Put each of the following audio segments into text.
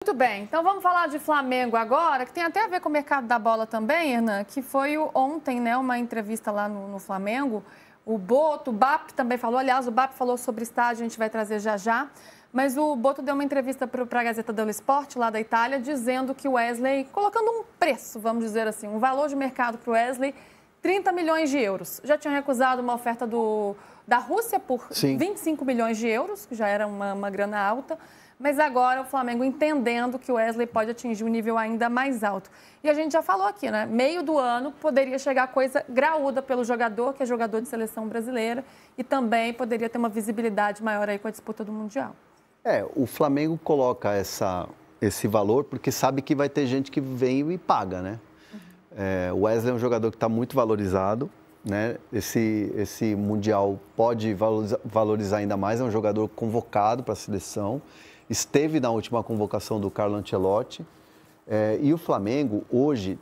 Muito bem, então vamos falar de Flamengo agora, que tem até a ver com o mercado da bola também, Hernan, que foi ontem, né, uma entrevista lá no Flamengo. O Boto, o BAP também falou, aliás, o BAP falou sobre estádio, a gente vai trazer já já, mas o Boto deu uma entrevista para a Gazeta dello Sport, lá da Itália, dizendo que o Wesley, colocando um preço, vamos dizer assim, um valor de mercado para o Wesley, 30 milhões de euros. Já tinha recusado uma oferta da Rússia por 25 milhões de euros, que já era uma grana alta. Mas agora o Flamengo entendendo que o Wesley pode atingir um nível ainda mais alto. E a gente já falou aqui, né? Meio do ano poderia chegar coisa graúda pelo jogador, que é jogador de seleção brasileira, e também poderia ter uma visibilidade maior aí com a disputa do Mundial. O Flamengo coloca esse valor porque sabe que vai ter gente que vem e paga, né? O Wesley é um jogador que está muito valorizado, né? Esse Mundial pode valorizar ainda mais, é um jogador convocado para a seleção. Esteve na última convocação do Carlo Ancelotti. E o Flamengo, hoje,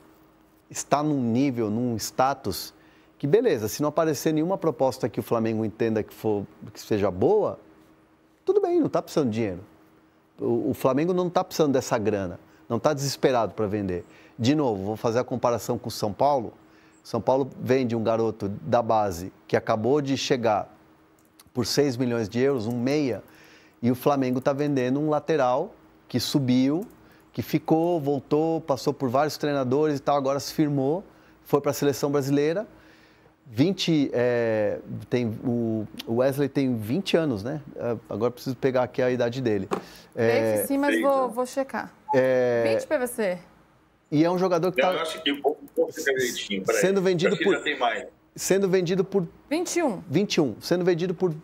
está num nível, num status que, beleza, se não aparecer nenhuma proposta que o Flamengo entenda que seja boa, tudo bem, não está precisando de dinheiro. O Flamengo não está precisando dessa grana, não está desesperado para vender. De novo, vou fazer a comparação com o São Paulo. São Paulo vende um garoto da base que acabou de chegar por 6 milhões de euros, um meia, e o Flamengo está vendendo um lateral que subiu, que ficou, voltou, passou por vários treinadores e tal, agora se firmou, foi para a seleção brasileira. O Wesley tem 20 anos, né? Agora preciso pegar aqui a idade dele. Sim, mas vou checar. 20 PVC. E é um jogador que está... Eu acho que um pouco sendo vendido por... Já tem mais. Sendo vendido por... 21. Sendo vendido por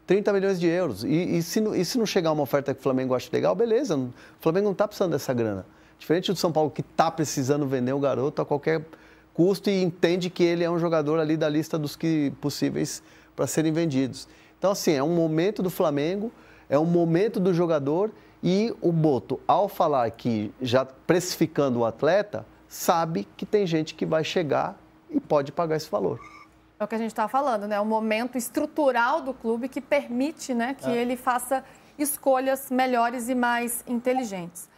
30 milhões de euros. E se não chegar uma oferta que o Flamengo acha legal, beleza. O Flamengo não está precisando dessa grana. Diferente do São Paulo, que está precisando vender o garoto a qualquer custo e entende que ele é um jogador ali da lista dos que possíveis para serem vendidos. Então, assim, é um momento do Flamengo, é um momento do jogador e o Boto, ao falar que já precificando o atleta, sabe que tem gente que vai chegar e pode pagar esse valor. É o que a gente estava falando, né? O momento estrutural do clube que permite, né, que ele faça escolhas melhores e mais inteligentes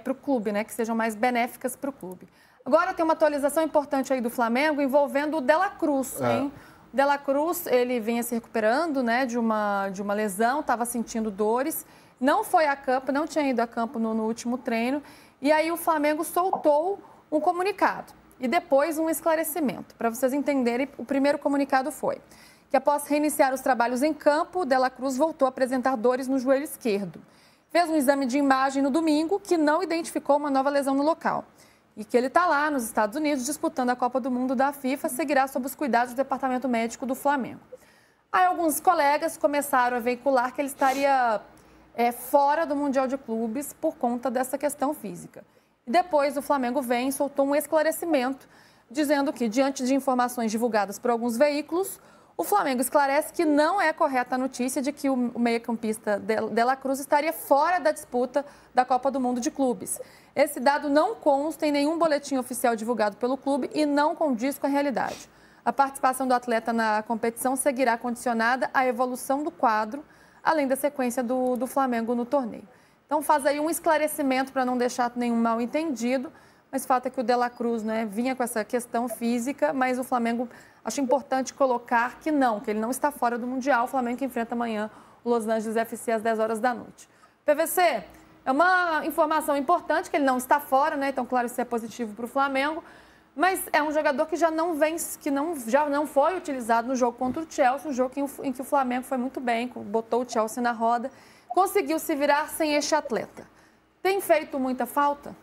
para o clube, né, que sejam mais benéficas para o clube. Agora tem uma atualização importante aí do Flamengo envolvendo o De La Cruz, hein? O De La Cruz, ele vinha se recuperando, né, de uma lesão, estava sentindo dores, não foi a campo, não tinha ido a campo no último treino, e aí o Flamengo soltou um comunicado e depois um esclarecimento. Para vocês entenderem, o primeiro comunicado foi que após reiniciar os trabalhos em campo, o De La Cruz voltou a apresentar dores no joelho esquerdo. Fez um exame de imagem no domingo que não identificou uma nova lesão no local. E que ele está lá nos Estados Unidos disputando a Copa do Mundo da FIFA, seguirá sob os cuidados do Departamento Médico do Flamengo. Aí alguns colegas começaram a veicular que ele estaria fora do Mundial de Clubes por conta dessa questão física. E depois o Flamengo vem e soltou um esclarecimento dizendo que, diante de informações divulgadas por alguns veículos, o Flamengo esclarece que não é correta a notícia de que o meio-campista De La Cruz estaria fora da disputa da Copa do Mundo de Clubes. Esse dado não consta em nenhum boletim oficial divulgado pelo clube e não condiz com a realidade. A participação do atleta na competição seguirá condicionada à evolução do quadro, além da sequência do Flamengo no torneio. Então faz aí um esclarecimento para não deixar nenhum mal-entendido, mas o fato é que o De La Cruz, né, vinha com essa questão física, mas o Flamengo acho importante colocar que ele não está fora do Mundial. O Flamengo que enfrenta amanhã o Los Angeles FC às 10 horas da noite. PVC, é uma informação importante que ele não está fora, né? Então, claro, isso é positivo para o Flamengo. Mas é um jogador que já não foi utilizado no jogo contra o Chelsea, um jogo em que o Flamengo foi muito bem, botou o Chelsea na roda, conseguiu se virar sem este atleta. Tem feito muita falta?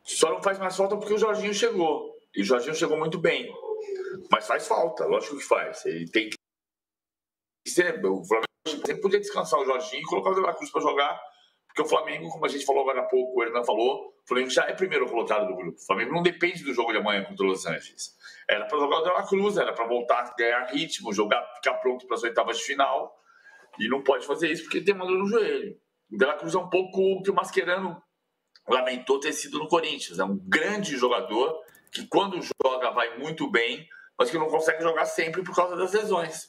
Só não faz mais falta porque o Jorginho chegou. E o Jorginho chegou muito bem. Mas faz falta, lógico que faz. Ele tem que ser. O Flamengo sempre podia descansar o Jorginho e colocar o De La Cruz para jogar. Porque o Flamengo, como a gente falou agora há pouco, o Hernan falou, o Flamengo já é primeiro colocado do grupo. O Flamengo não depende do jogo de amanhã contra o Los Angeles. Era para jogar o De La Cruz, era para voltar a ganhar ritmo, ficar pronto para as oitavas de final. E não pode fazer isso porque tem uma dor no joelho. O De La Cruz é um pouco o que o Mascherano lamentou ter sido no Corinthians. É um grande jogador que quando joga vai muito bem, mas que não consegue jogar sempre por causa das lesões.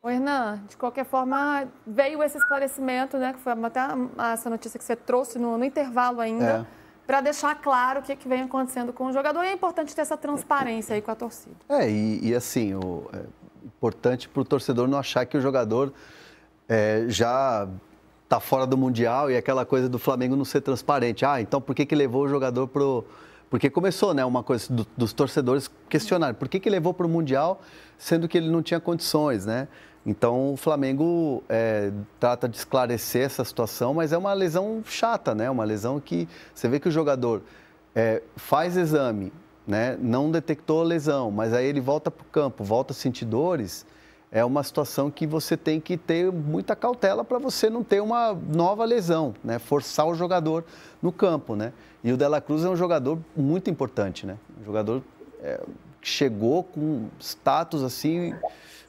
Ô, Hernan, de qualquer forma, veio esse esclarecimento, né? Que foi até essa notícia que você trouxe no intervalo ainda, para deixar claro o que vem acontecendo com o jogador. E é importante ter essa transparência aí com a torcida. E assim, é importante para o torcedor não achar que o jogador já está fora do Mundial e aquela coisa do Flamengo não ser transparente. Então por que levou o jogador pro... Porque começou, né, uma coisa dos torcedores questionarem. Por que levou para o Mundial, sendo que ele não tinha condições, né? Então, o Flamengo trata de esclarecer essa situação, mas é uma lesão chata, né? Uma lesão que você vê que o jogador faz exame, né? Não detectou a lesão, mas aí ele volta para o campo, volta a sentir dores. É uma situação que você tem que ter muita cautela para você não ter uma nova lesão, né? Forçar o jogador no campo, né? E o De La Cruz é um jogador muito importante, né? Um jogador que chegou com status assim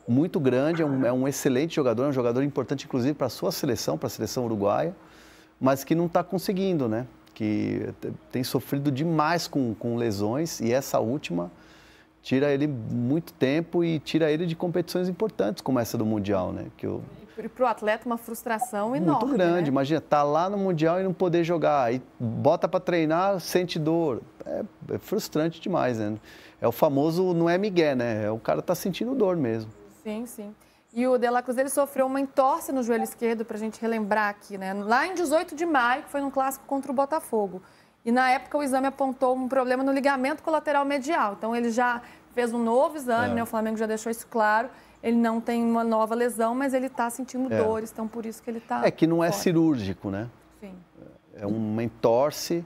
muito grande, é um excelente jogador, é um jogador importante inclusive para a sua seleção, para a seleção uruguaia, mas que não está conseguindo, né? Que tem sofrido demais com lesões e essa última tira ele muito tempo e tira ele de competições importantes como essa do Mundial, né? E para o atleta uma frustração enorme, muito grande, né? Imagina, tá lá no Mundial e não poder jogar, aí bota para treinar, sente dor, é frustrante demais, né? É o famoso não é migué, né? O cara tá sentindo dor mesmo. Sim, sim. E o De La Cruz, ele sofreu uma entorse no joelho esquerdo, para a gente relembrar aqui, né? Lá em 18 de maio, que foi num clássico contra o Botafogo. E na época o exame apontou um problema no ligamento colateral medial. Então ele já fez um novo exame, né? O Flamengo já deixou isso claro. Ele não tem uma nova lesão, mas ele está sentindo dores, então por isso que ele está... que não é cirúrgico, né? Sim. É uma entorse,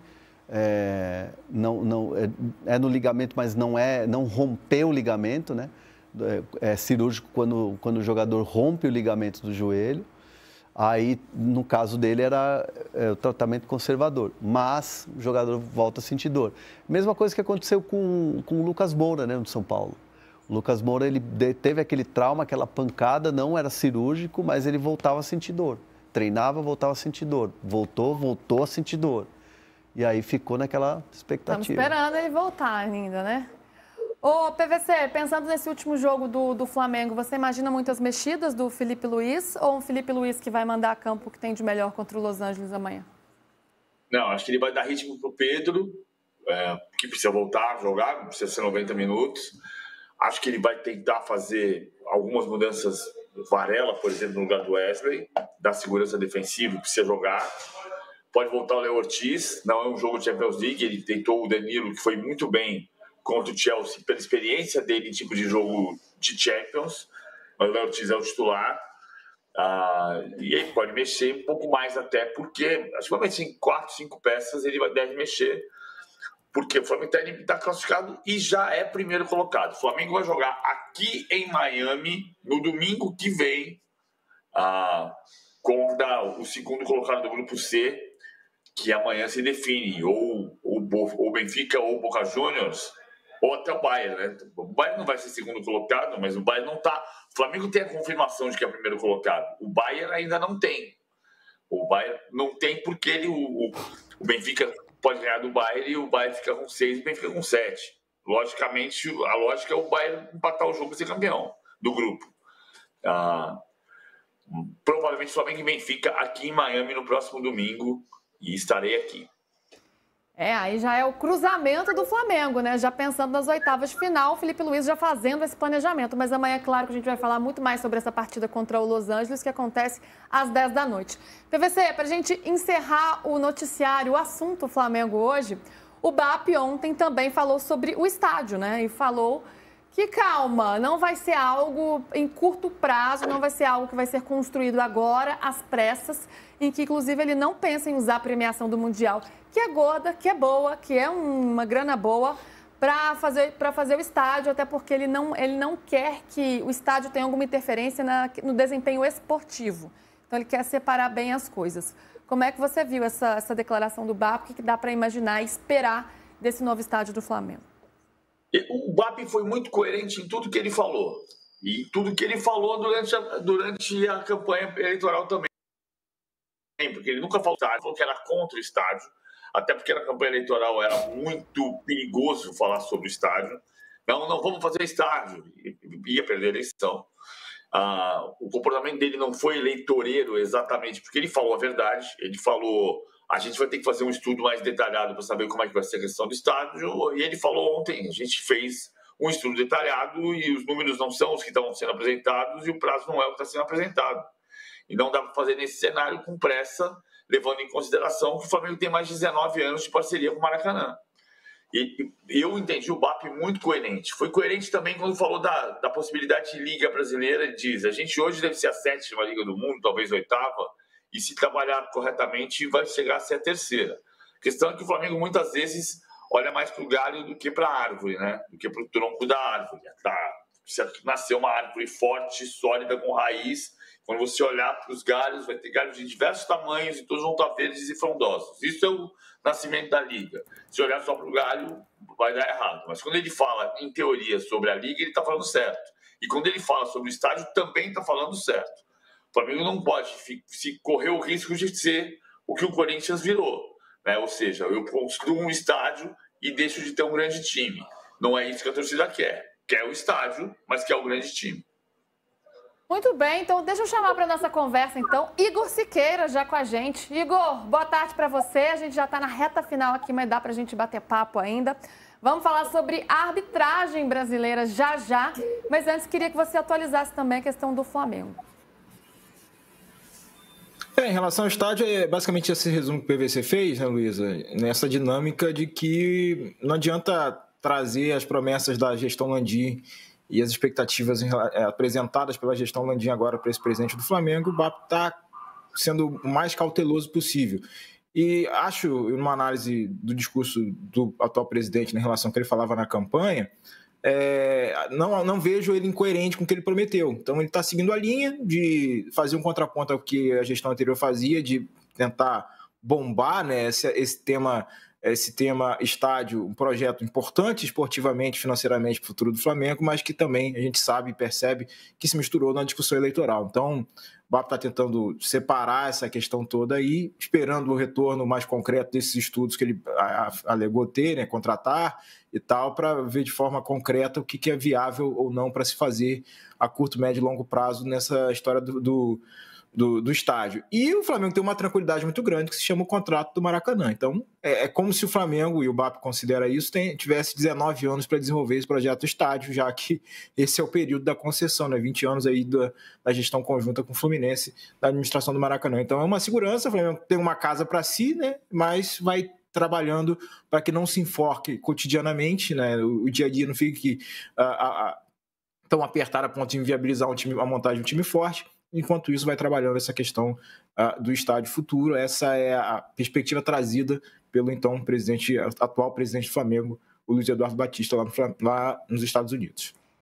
no ligamento, mas não rompeu o ligamento, né? É cirúrgico quando o jogador rompe o ligamento do joelho. Aí, no caso dele, era o tratamento conservador. Mas o jogador volta a sentir dor. Mesma coisa que aconteceu com o Lucas Moura, né, no São Paulo. O Lucas Moura, ele teve aquele trauma, aquela pancada, não era cirúrgico, mas ele voltava a sentir dor. Treinava, voltava a sentir dor. Voltou a sentir dor. E aí ficou naquela expectativa. Estamos esperando ele voltar ainda, né? Ô, PVC, pensando nesse último jogo do Flamengo, você imagina muitas mexidas do Felipe Luiz ou um Felipe Luiz que vai mandar a campo o que tem de melhor contra o Los Angeles amanhã? Não, acho que ele vai dar ritmo pro Pedro, que precisa voltar a jogar, precisa ser 90 minutos. Acho que ele vai tentar fazer algumas mudanças, Varela, por exemplo, no lugar do Wesley, da segurança defensiva, precisa jogar. Pode voltar o Léo Ortiz, não é um jogo de Champions League, ele tentou o Danilo, que foi muito bem contra o Chelsea, pela experiência dele em tipo de jogo de Champions, mas o Léo Ortiz é o titular, e ele pode mexer um pouco mais até, porque acho que vai mexer em 4, 5 peças, ele deve mexer, porque o Flamengo está classificado e já é primeiro colocado. O Flamengo vai jogar aqui em Miami no domingo que vem contra o segundo colocado do grupo C, que amanhã se define, ou o Benfica ou o Boca Juniors, ou até o Bayern, né? O Bayern não vai ser segundo colocado, mas o Bayern não está. O Flamengo tem a confirmação de que é primeiro colocado. O Bayern ainda não tem. O Bayern não tem porque o Benfica pode ganhar do Bayern e o Bayern fica com 6 e o Benfica com 7. Logicamente, a lógica é o Bayern empatar o jogo e ser campeão do grupo. Provavelmente o Flamengo e Benfica aqui em Miami no próximo domingo, e estarei aqui. Aí já é o cruzamento do Flamengo, né? Já pensando nas oitavas de final, o Felipe Luiz já fazendo esse planejamento. Mas amanhã, é claro que a gente vai falar muito mais sobre essa partida contra o Los Angeles, que acontece às 10 da noite. PVC, para a gente encerrar o noticiário, o assunto Flamengo hoje, o BAP ontem também falou sobre o estádio, né? E falou que, calma, não vai ser algo em curto prazo, não vai ser algo que vai ser construído agora, às pressas, em que, inclusive, ele não pensa em usar a premiação do Mundial, que é gorda, que é boa, que é uma grana boa, para fazer o estádio, até porque ele não quer que o estádio tenha alguma interferência no desempenho esportivo. Então, ele quer separar bem as coisas. Como é que você viu essa declaração do BAP? O que dá para imaginar e esperar desse novo estádio do Flamengo? O BAP foi muito coerente em tudo que ele falou. E tudo que ele falou durante a campanha eleitoral também. Porque ele nunca falou que era contra o estádio, até porque na campanha eleitoral era muito perigoso falar sobre o estádio. Não vamos fazer estádio, ia perder a eleição. O comportamento dele não foi eleitoreiro exatamente, porque ele falou a verdade. Ele falou, a gente vai ter que fazer um estudo mais detalhado para saber como é que vai ser a questão do estádio. E ele falou ontem, a gente fez um estudo detalhado e os números não são os que estão sendo apresentados e o prazo não é o que está sendo apresentado. E não dá para fazer nesse cenário com pressa, levando em consideração que o Flamengo tem mais de 19 anos de parceria com o Maracanã. E eu entendi o BAP muito coerente. Foi coerente também quando falou da possibilidade de Liga Brasileira. Ele diz, a gente hoje deve ser a 7ª Liga do mundo, talvez a 8ª, e se trabalhar corretamente vai chegar a ser a 3ª. A questão é que o Flamengo muitas vezes olha mais para o galho do que para a árvore, né? Do que para o tronco da árvore. Precisa nascer uma árvore forte, sólida, com raiz. Quando você olhar para os galhos, vai ter galhos de diversos tamanhos e todos vão estar verdes e frondosos. Isso é o nascimento da Liga. Se olhar só para o galho, vai dar errado. Mas quando ele fala, em teoria, sobre a Liga, ele está falando certo. E quando ele fala sobre o estádio, também está falando certo. O Flamengo não pode se correr o risco de ser o que o Corinthians virou, né? Ou seja, eu construo um estádio e deixo de ter um grande time. Não é isso que a torcida quer. Quer o estádio, mas quer o grande time. Muito bem, então deixa eu chamar para nossa conversa, então, Igor Siqueira já com a gente. Igor, boa tarde para você. A gente já está na reta final aqui, mas dá para a gente bater papo ainda. Vamos falar sobre a arbitragem brasileira já. Mas antes, queria que você atualizasse também a questão do Flamengo. Em relação ao estádio, é basicamente esse resumo que o PVC fez, né, Luísa? Nessa dinâmica de que não adianta trazer as promessas da gestão Landim e as expectativas apresentadas pela gestão Landim agora para esse presidente do Flamengo. O BAP está sendo o mais cauteloso possível. E acho, numa análise do discurso do atual presidente em relação ao que ele falava na campanha, não vejo ele incoerente com o que ele prometeu. Então ele está seguindo a linha de fazer um contraponto ao que a gestão anterior fazia, de tentar bombar, né, esse tema estádio, um projeto importante esportivamente, financeiramente para o futuro do Flamengo, mas que também a gente sabe e percebe que se misturou na discussão eleitoral. Então, o BAP está tentando separar essa questão toda aí, esperando o retorno mais concreto desses estudos que ele alegou ter, né, contratar e tal, para ver de forma concreta o que é viável ou não para se fazer a curto, médio e longo prazo nessa história do estádio. E o Flamengo tem uma tranquilidade muito grande que se chama o contrato do Maracanã. Então, é como se o Flamengo, e o BAP considera isso, tivesse 19 anos para desenvolver esse projeto do estádio, já que esse é o período da concessão, né? 20 anos aí da gestão conjunta com o Fluminense, da administração do Maracanã. Então, é uma segurança, o Flamengo tem uma casa para si, né? Mas vai trabalhando para que não se enforque cotidianamente, né? O dia a dia não fique tão apertado a ponto de inviabilizar a montagem de um time forte. Enquanto isso, vai trabalhando essa questão do estádio futuro. Essa é a perspectiva trazida pelo então atual presidente do Flamengo, o Luiz Eduardo Batista, lá nos Estados Unidos.